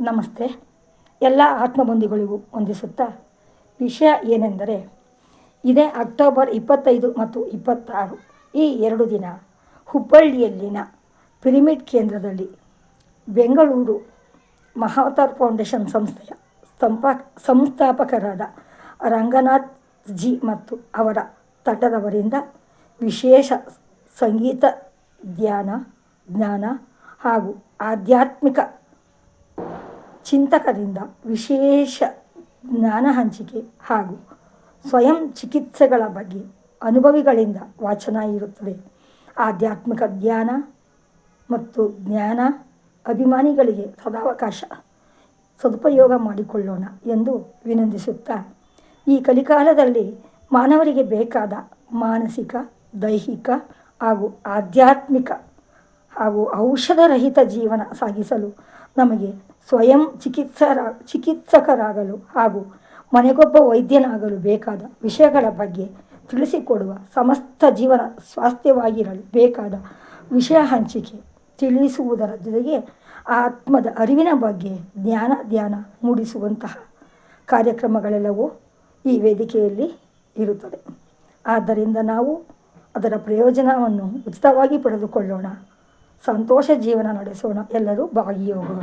ನಮಸ್ತೆ. ಎಲ್ಲ ಆತ್ಮಬಂಧುಗಳಿಗೂ ವಂದಿಸುತ್ತಾ, ವಿಷಯ ಏನೆಂದರೆ, ಇದೇ ಅಕ್ಟೋಬರ್ 25 ಮತ್ತು 26 ಈ 2 ದಿನ ಹುಬ್ಬಳ್ಳಿಯಲ್ಲಿನ ಪಿರಮಿಡ್ ಕೇಂದ್ರದಲ್ಲಿ ಬೆಂಗಳೂರು ಮಹಾವತಾರ್ ಫೌಂಡೇಶನ್ ಸಂಸ್ಥೆಯ ಸಂಸ್ಥಾಪಕರಾದ ರಂಗನಾಥ್ ಜಿ ಮತ್ತು ಅವರ ತಂಡದವರಿಂದ ವಿಶೇಷ ಸಂಗೀತ, ಧ್ಯಾನ, ಜ್ಞಾನ ಹಾಗೂ ಆಧ್ಯಾತ್ಮಿಕ ಚಿಂತಕರಿಂದ ವಿಶೇಷ ಜ್ಞಾನ ಹಂಚಿಕೆ ಹಾಗೂ ಸ್ವಯಂ ಚಿಕಿತ್ಸೆಗಳ ಬಗ್ಗೆ ಅನುಭವಿಗಳಿಂದ ವಾಚನ ಇರುತ್ತದೆ. ಆಧ್ಯಾತ್ಮಿಕ ಧ್ಯಾನ ಮತ್ತು ಜ್ಞಾನ ಅಭಿಮಾನಿಗಳಿಗೆ ಸದುಪಯೋಗ ಮಾಡಿಕೊಳ್ಳೋಣ ಎಂದು ವಿನಂತಿಸುತ್ತಾ, ಈ ಕಲಿಕಾಲದಲ್ಲಿ ಮಾನವರಿಗೆ ಬೇಕಾದ ಮಾನಸಿಕ, ದೈಹಿಕ ಹಾಗೂ ಆಧ್ಯಾತ್ಮಿಕ ಹಾಗೂ ಔಷಧರಹಿತ ಜೀವನ ಸಾಗಿಸಲು ನಮಗೆ ಸ್ವಯಂ ಚಿಕಿತ್ಸಕರಾಗಲು ಹಾಗೂ ಮನೆಗೊಬ್ಬ ವೈದ್ಯನಾಗಲು ಬೇಕಾದ ವಿಷಯಗಳ ಬಗ್ಗೆ ತಿಳಿಸಿಕೊಡುವ, ಸಮಸ್ತ ಜೀವನ ಸ್ವಾಸ್ಥ್ಯವಾಗಿರಲು ಬೇಕಾದ ವಿಷಯ ಹಂಚಿಕೆ ತಿಳಿಸುವುದರ ಜೊತೆಗೆ ಆತ್ಮದ ಅರಿವಿನ ಬಗ್ಗೆ ಧ್ಯಾನ ಮೂಡಿಸುವಂತಹ ಕಾರ್ಯಕ್ರಮಗಳೆಲ್ಲವೂ ಈ ವೇದಿಕೆಯಲ್ಲಿ ಇರುತ್ತದೆ. ಆದ್ದರಿಂದ ನಾವು ಅದರ ಪ್ರಯೋಜನವನ್ನು ಉಚಿತವಾಗಿ ಪಡೆದುಕೊಳ್ಳೋಣ, ಸಂತೋಷ ಜೀವನ ನಡೆಸೋಣ, ಎಲ್ಲರೂ ಭಾಗಿಯಾಗೋಣ.